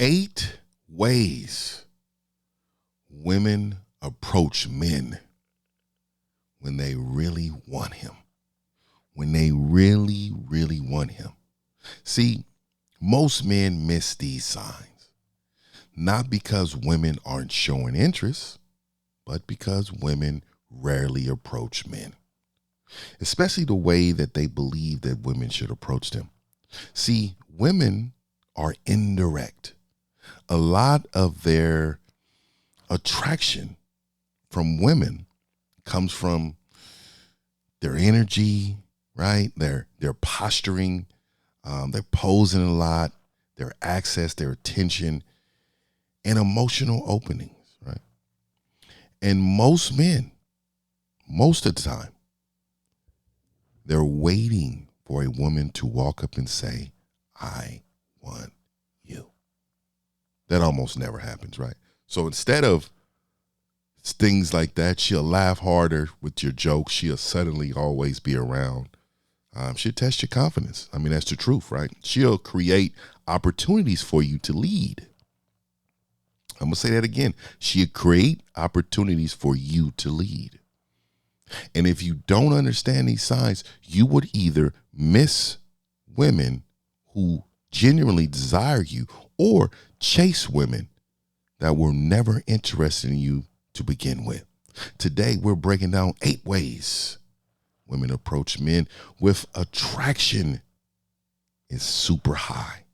8 ways women approach men when they really want him. When they really, really want him. See, most men miss these signs. Not because women aren't showing interest, but because women rarely approach men. Especially the way that they believe that women should approach them. See, women are indirect. A lot of their attraction from women comes from their energy, right? Their posturing, they're posing a lot, their access, their attention, and emotional openings, right? And most men, most of the time, they're waiting for a woman to walk up and say, I want you. That almost never happens, right? So instead of things like that, she'll laugh harder with your jokes. She'll suddenly always be around. She'll test your confidence. I mean, that's the truth, right? She'll create opportunities for you to lead. I'm going to say that again. She'll create opportunities for you to lead. And if you don't understand these signs, you would either miss women who genuinely desire you or chase women that were never interested in you to begin with. Today, we're breaking down 8 ways women approach men with attraction is super high.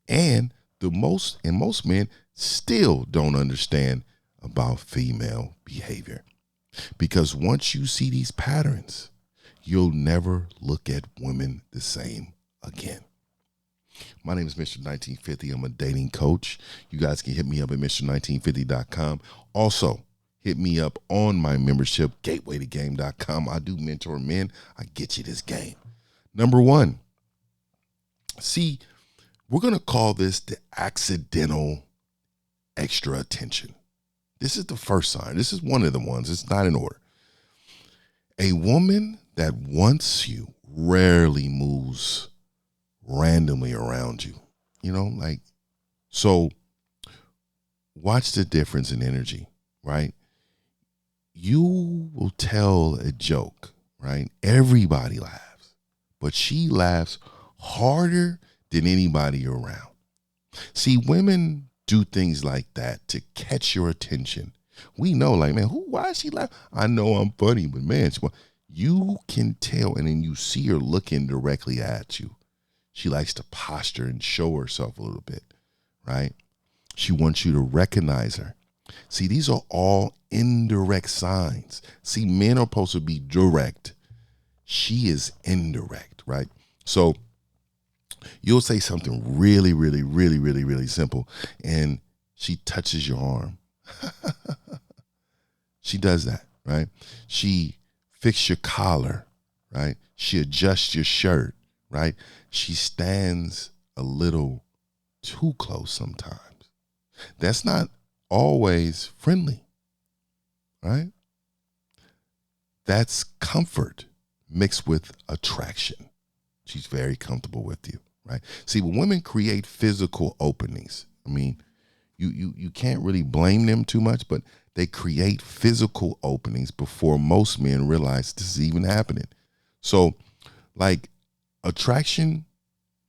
And most men still don't understand about female behavior. Because once you see these patterns, you'll never look at women the same again. My name is Mr. 1950. I'm a dating coach. You guys can hit me up at Mr1950.com. Also, hit me up on my membership, gatewaytogame.com. I do mentor men. I get you this game. Number 1, see, we're going to call this the accidental extra attention. This is the first sign. This is one of the ones. It's not in order. A woman that wants you rarely moves randomly around you. So watch the difference in energy, right? You will tell a joke, right? Everybody laughs, but she laughs harder than anybody around. See, women do things like that to catch your attention. We know, like, man, why is she laughing? I know I'm funny, but man, you can tell, and then you see her looking directly at you. She likes to posture and show herself a little bit, right? She wants you to recognize her. See, these are all indirect signs. See, men are supposed to be direct. She is indirect, right? So you'll say something really, really, really, really, really simple, and she touches your arm. She does that, right? She fixes your collar, right? She adjusts your shirt, right? She stands a little too close sometimes. That's not always friendly, right? That's comfort mixed with attraction. She's very comfortable with you, right? See, when women create physical openings, I mean, you can't really blame them too much, but they create physical openings before most men realize this is even happening. So, like, attraction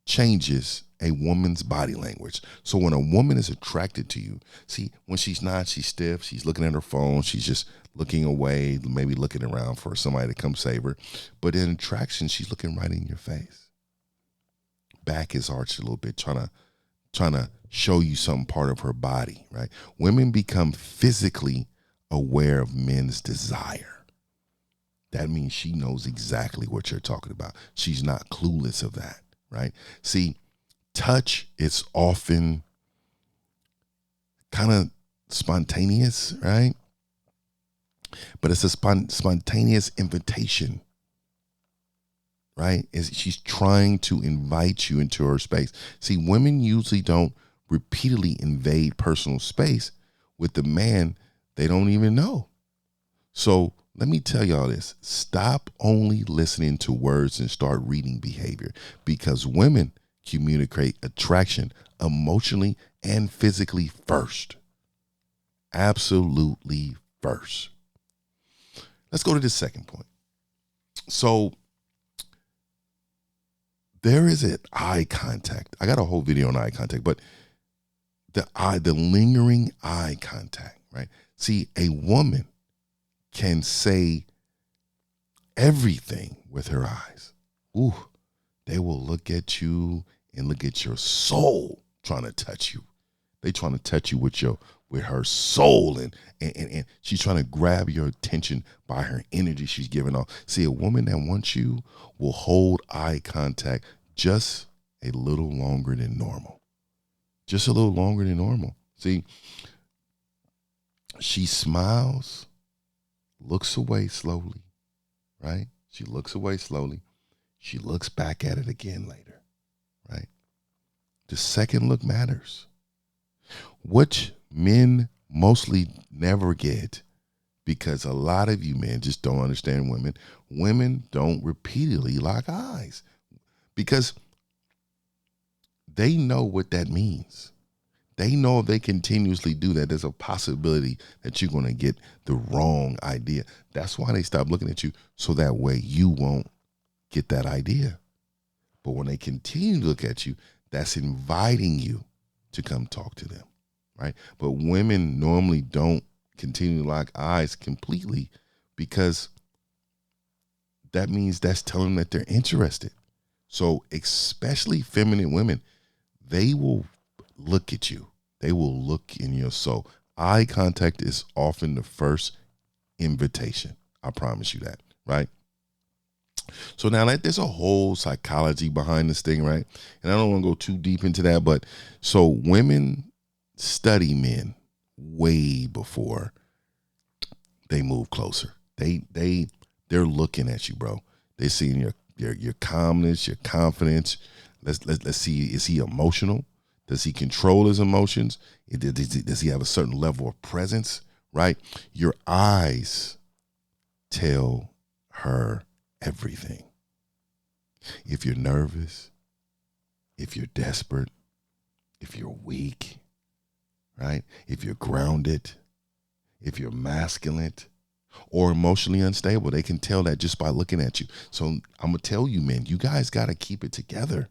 changes a woman's body language. So when a woman is attracted to you, see, when she's not, she's stiff, she's looking at her phone, she's just looking away, maybe looking around for somebody to come save her. But in attraction, she's looking right in your face. Back is arched a little bit, trying to show you some part of her body, right? Women become physically aware of men's desire. That means she knows exactly what you're talking about. She's not clueless of that, right? See, touch is often kind of spontaneous, right? But it's a spontaneous invitation, right? She's trying to invite you into her space. See, women usually don't repeatedly invade personal space with the man they don't even know. So let me tell y'all this. Stop only listening to words and start reading behavior, because women communicate attraction emotionally and physically first. Absolutely first. Let's go to the second point. So there is an eye contact. I got a whole video on eye contact, but the lingering eye contact, right? See, a woman can say everything with her eyes. Ooh, they will look at you and look at your soul trying to touch you. They trying to touch you with her soul, and she's trying to grab your attention by her energy she's giving off. See, a woman that wants you will hold eye contact just a little longer than normal. Just a little longer than normal. See, she smiles, looks away slowly, right? She looks away slowly. She looks back at it again later, right? The second look matters. Which men mostly never get, because a lot of you men just don't understand women. Women don't repeatedly lock eyes because they know what that means. They know if they continuously do that, there's a possibility that you're going to get the wrong idea. That's why they stop looking at you, so that way you won't get that idea. But when they continue to look at you, that's inviting you to come talk to them, right? But women normally don't continue to lock eyes completely, because that means that's telling them that they're interested. So especially feminine women, they will look at you. They will look in your soul. Eye contact is often the first invitation. I promise you that, right? So now there's a whole psychology behind this thing, right? And I don't want to go too deep into that, but so women study men way before they move closer. They're looking at you, bro. They're seeing your calmness, your confidence. Let's see, is he emotional? Does he control his emotions? Does he have a certain level of presence, right? Your eyes tell her everything. If you're nervous, if you're desperate, if you're weak, right? If you're grounded, if you're masculine or emotionally unstable, they can tell that just by looking at you. So I'm going to tell you, men, you guys got to keep it together,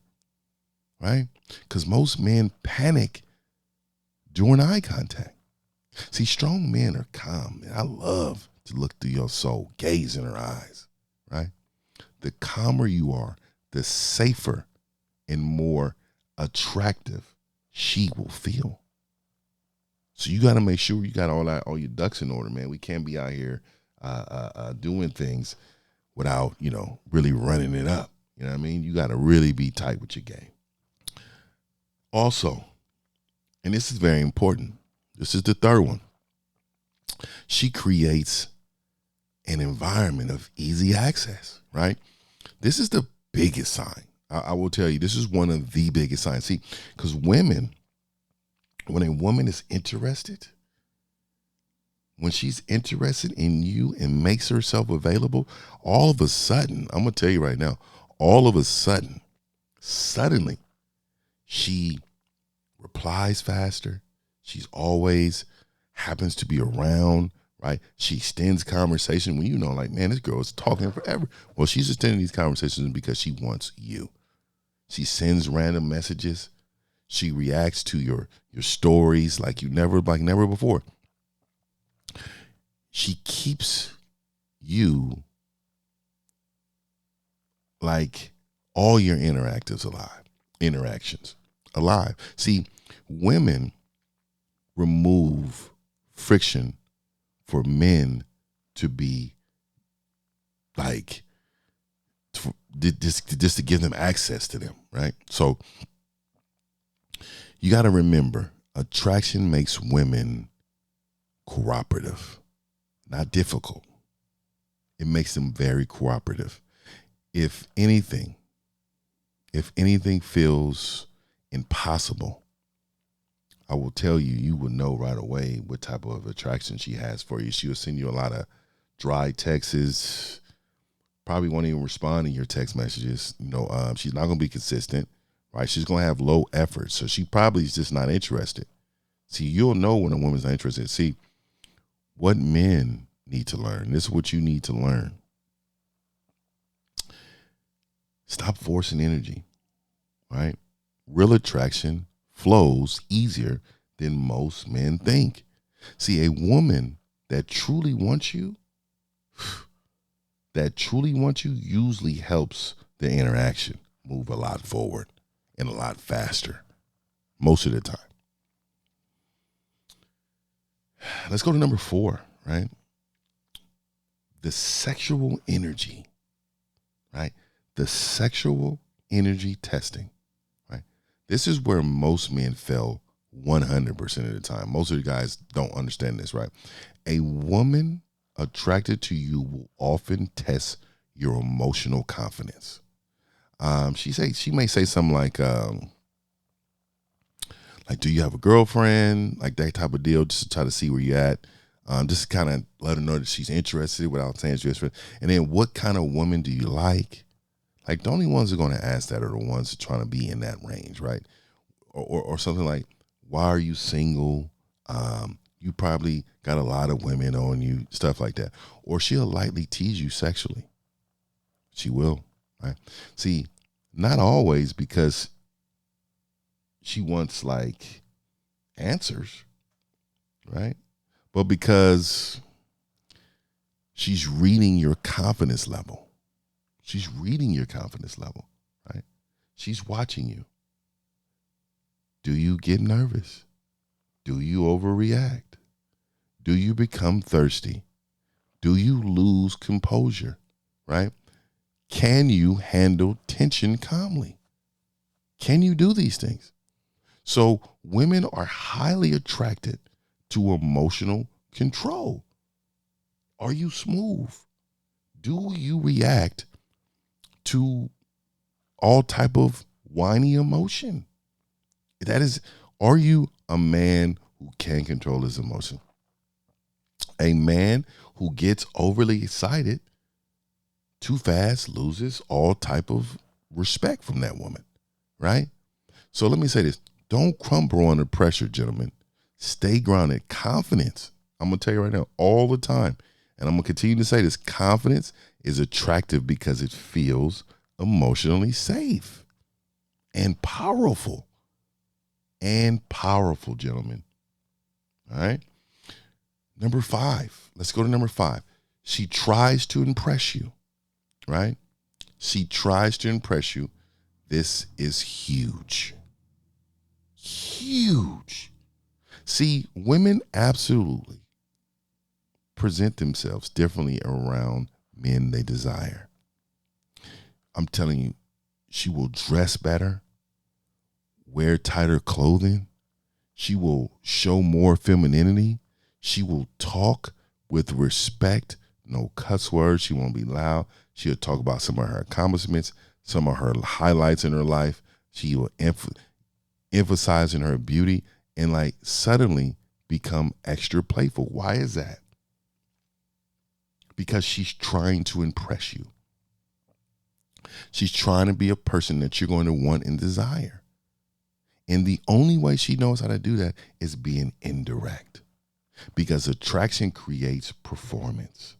right? Because most men panic during eye contact. See, strong men are calm. I love to look through your soul, gaze in her eyes, right? The calmer you are, the safer and more attractive she will feel. So you got to make sure you got all your ducks in order, man. We can't be out here doing things without, really running it up. You know what I mean? You got to really be tight with your game. Also, and this is very important, this is the third one. She creates an environment of easy access, right? This is the biggest sign. I will tell you, this is one of the biggest signs. See, because when a woman is interested, when she's interested in you and makes herself available, all of a sudden, I'm going to tell you right now, all of a sudden, suddenly, she replies faster. She's always happens to be around, right? She extends conversation when like, man, this girl is talking forever. Well, she's extending these conversations because she wants you. She sends random messages. She reacts to your stories like never before. She keeps you, like, all your interactions alive. See, women remove friction for men to be like, just to give them access to them, right? So you got to remember, attraction makes women cooperative, not difficult. It makes them very cooperative. If anything feels impossible, I will tell you, you will know right away what type of attraction she has for you. She will send you a lot of dry texts, probably won't even respond to your text messages. She's not going to be consistent, right? She's going to have low effort. So she probably is just not interested. See, you'll know when a woman's not interested. See, what men need to learn. This is what you need to learn. Stop forcing energy, right? Real attraction flows easier than most men think. See, a woman that truly wants you, usually helps the interaction move a lot forward and a lot faster most of the time. Let's go to number 4, right? The sexual energy, right? The sexual energy testing, right? This is where most men fail 100% of the time. Most of the guys don't understand this, right? A woman attracted to you will often test your emotional confidence. She may say something like, do you have a girlfriend? Like that type of deal, just to try to see where you're at. Just kind of let her know that she's interested without saying she's interested. And then what kind of woman do you like? Like the only ones who are going to ask that are the ones who are trying to be in that range, right? Or something like, why are you single? You probably got a lot of women on you, stuff like that. Or she'll lightly tease you sexually. She will, right? See, not always because she wants like answers, right? But because she's reading your confidence level. She's reading your confidence level, right? She's watching you. Do you get nervous? Do you overreact? Do you become thirsty? Do you lose composure, right? Can you handle tension calmly? Can you do these things? So women are highly attracted to emotional control. Are you smooth? Do you react to all type of whiny emotion? That is, are you a man who can control his emotion? A man who gets overly excited too fast loses all type of respect from that woman, right? So let me say this. Don't crumble under pressure, gentlemen. Stay grounded. Confidence, I'm going to tell you right now, all the time, and I'm going to continue to say this, confidence is attractive because it feels emotionally safe and powerful. Gentlemen. All right? Number 5. Let's go to number 5. She tries to impress you, right? She tries to impress you. This is huge. Huge. See, women absolutely present themselves differently around men they desire. I'm telling you, she will dress better, wear tighter clothing. She will show more femininity. She will talk with respect, no cuss words. She won't be loud. She'll talk about some of her accomplishments, some of her highlights in her life. She will emphasize in her beauty and like suddenly become extra playful. Why is that? Because she's trying to impress you. She's trying to be a person that you're going to want and desire. And the only way she knows how to do that is being indirect. Because attraction creates performance.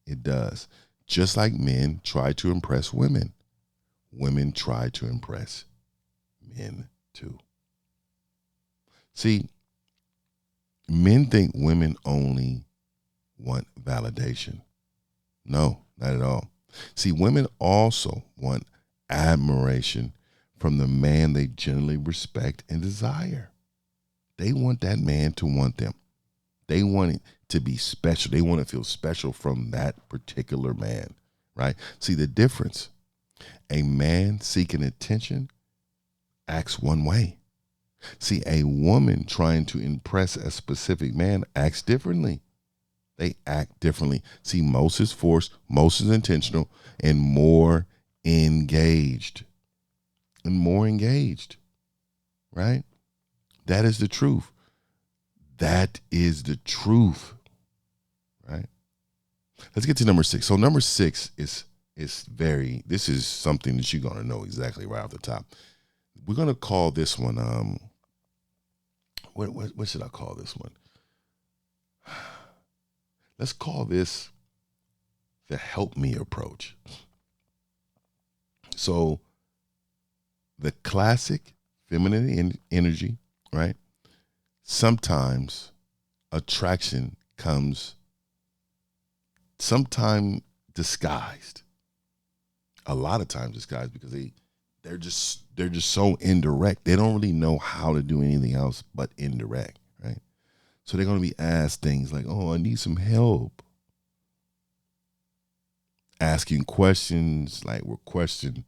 It does. Just like men try to impress women, women try to impress men too. See, men think women only want validation. No, not at all. See, women also want admiration from the man they generally respect and desire. They want that man to want them. They want it to be special. They want to feel special from that particular man, right? See the difference. A man seeking attention acts one way. See, a woman trying to impress a specific man acts differently. They act differently. See, most is forced, most is intentional, and more engaged. Right? That is the truth. That is the truth. Right? Let's get to number 6. So number 6 is this is something that you're going to know exactly right off the top. we're gonna call this one. What should I call this one? Let's call this the help me approach. So the classic feminine energy, right? Sometimes attraction comes sometime disguised. A lot of times disguised because they're just so indirect. They don't really know how to do anything else but indirect, right? So they're going to be asked things like, "Oh, I need some help." Asking questions like requesting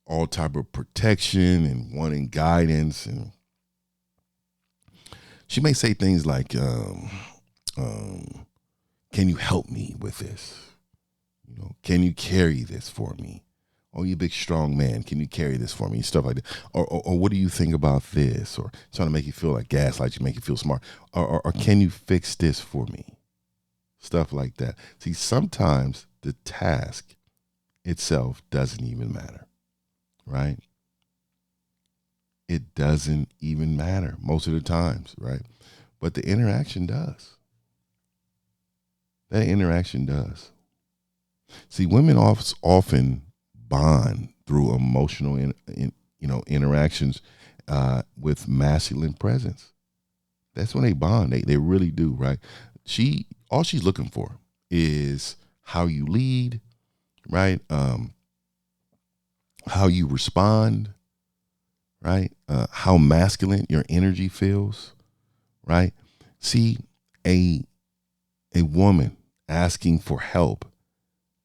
all type of protection and wanting guidance, and she may say things like, "Can you help me with this? Can you carry this for me? Oh, you big strong man, can you carry this for me?" Stuff like that. Or what do you think about this? Or trying to make you feel like gaslight you, make you feel smart. Or can you fix this for me? Stuff like that. See, sometimes the task itself doesn't even matter, right? It doesn't even matter most of the times, right? But the interaction does. That interaction does. See, women often bond through emotional, interactions with masculine presence. That's when they bond. They really do, right? All she's looking for is how you lead, right? How you respond, right? How masculine your energy feels, right? See, a woman asking for help,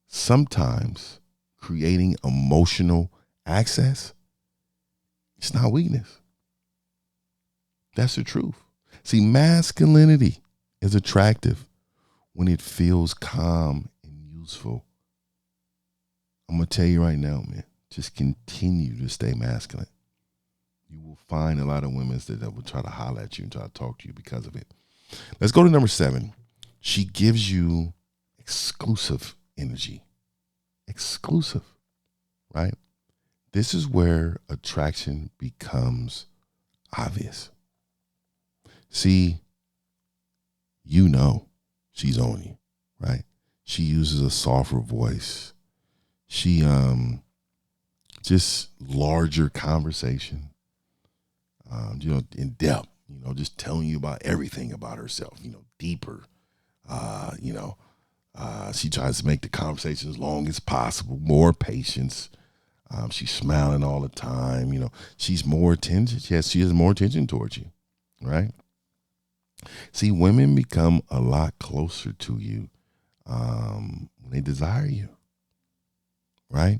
sometimes creating emotional access, it's not weakness. That's the truth. See, masculinity is attractive when it feels calm and useful. I'm going to tell you right now, man, just continue to stay masculine. You will find a lot of women that will try to holler at you and try to talk to you because of it. Let's go to number 7. She gives you exclusive energy. Exclusive, right? This is where attraction becomes obvious. See, she's on you, right? She uses a softer voice. She just larger conversation, in depth, just telling you about everything about herself, deeper. She tries to make the conversation as long as possible, more patience. She's smiling all the time. She's more attention. Yes, she has more attention towards you, right? See, women become a lot closer to you when they desire you, right?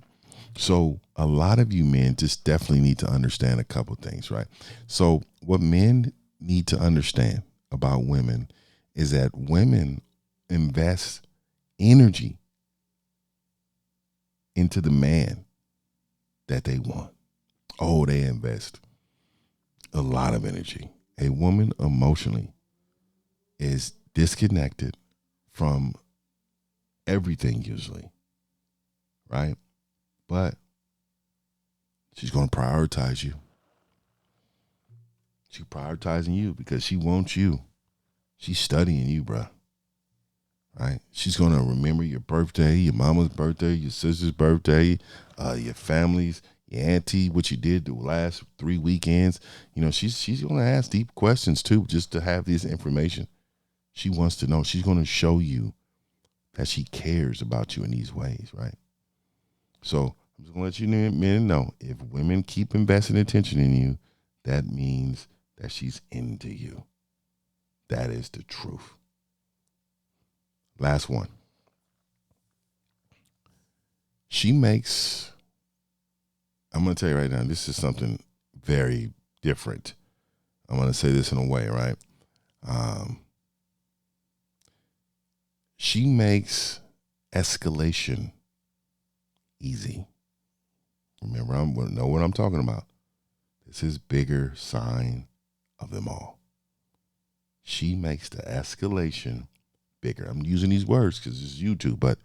So a lot of you men just definitely need to understand a couple things, right? So what men need to understand about women is that women invest energy into the man that they want. Oh, they invest a lot of energy. A woman emotionally is disconnected from everything usually, right? But she's going to prioritize you. She's prioritizing you because she wants you. She's studying you, bruh. Right? She's going to remember your birthday, your mama's birthday, your sister's birthday, your family's, your auntie, what you did the last 3 weekends. She's going to ask deep questions too, just to have this information. She wants to know. She's going to show you that she cares about you in these ways, right? So I'm just going to let you men know, if women keep investing attention in you, that means that she's into you. That is the truth. Last one. I'm going to tell you right now, this is something very different. I'm going to say this in a way, right? She makes escalation easy. Remember, I know what I'm talking about. This is bigger sign of them all. She makes the escalation bigger. I'm using these words because it's YouTube, but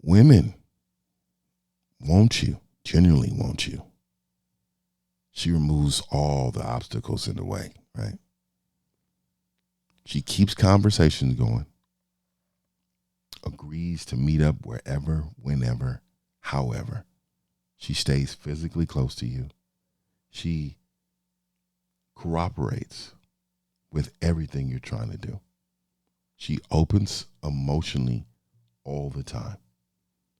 women want you, genuinely want you, She removes all the obstacles in the way, right? She keeps conversations going, agrees to meet up wherever, whenever, however. She stays physically close to you. She cooperates with everything you're trying to do. She opens emotionally all the time.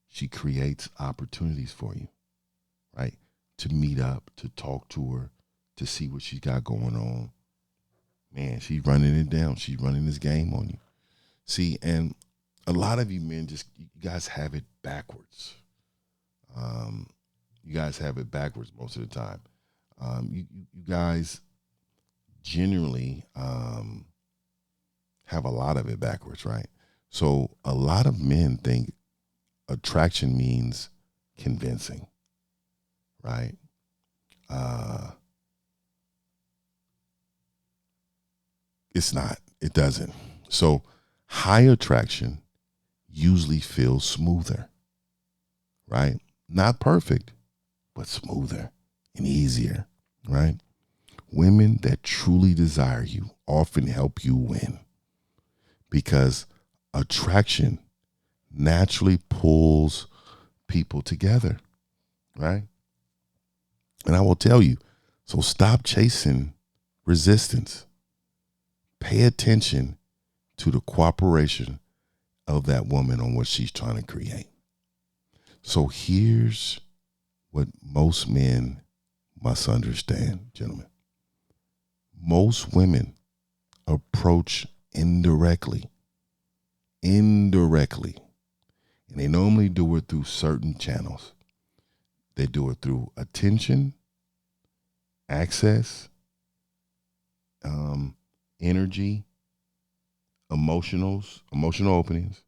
She creates opportunities for you, right? To meet up, to talk to her, to see what she's got going on. Man, she's running it down. She's running this game on you. See, and a lot of you men you guys have it backwards. You guys have it backwards most of the time. You guys generally have a lot of it backwards, right? So a lot of men think attraction means convincing, right? It's not. It doesn't. So high attraction usually feels smoother, right? Not perfect, but smoother and easier, right? Women that truly desire you often help you win because attraction naturally pulls people together, right? And I will tell you, so stop chasing resistance. Pay attention to the cooperation of that woman on what she's trying to create. So here's what most men must understand, gentlemen. Most women approach indirectly, and they normally do it through certain channels. They do it through attention, access, energy, emotional openings,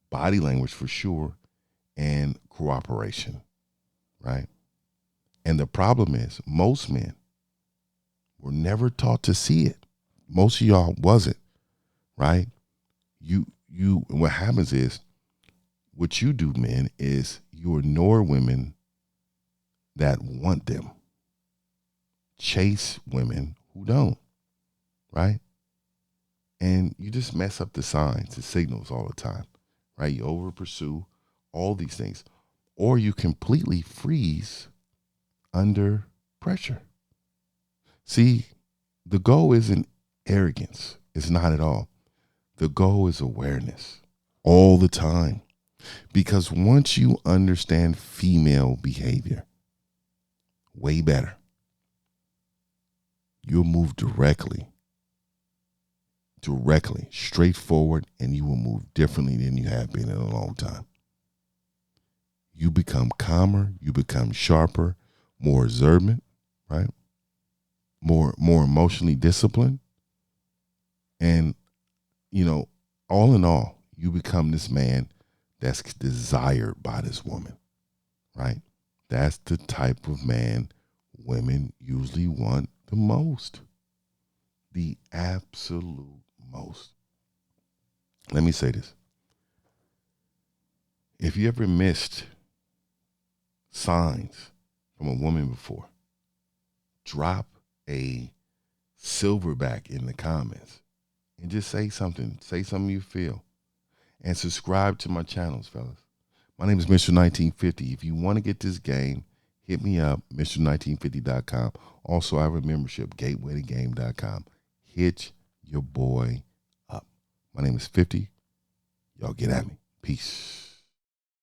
body language for sure, and cooperation, right? And the problem is most men were never taught to see it. Most of y'all wasn't, right? What happens is what you do, men, is you ignore women that want them. Chase women who don't, right? And you just mess up the signs, the signals all the time, right? You over pursue all these things. Or you completely freeze under pressure. See, the goal isn't arrogance. It's not at all. The goal is awareness all the time. Because once you understand female behavior way better, you'll move directly, straightforward, and you will move differently than you have been in a long time. You become calmer, you become sharper, more observant, right? More emotionally disciplined. And, all in all, you become this man that's desired by this woman, right? That's the type of man women usually want the most. The absolute most. Let me say this. If you ever missed signs from a woman before, drop a silverback in the comments and just say something. Say something you feel. And subscribe to my channels, fellas. My name is Mr. 1950. If you want to get this game, hit me up, Mr1950.com. Also, I have a membership, gatewaytogame.com. Hit your boy up. My name is 50. Y'all get at me. Peace.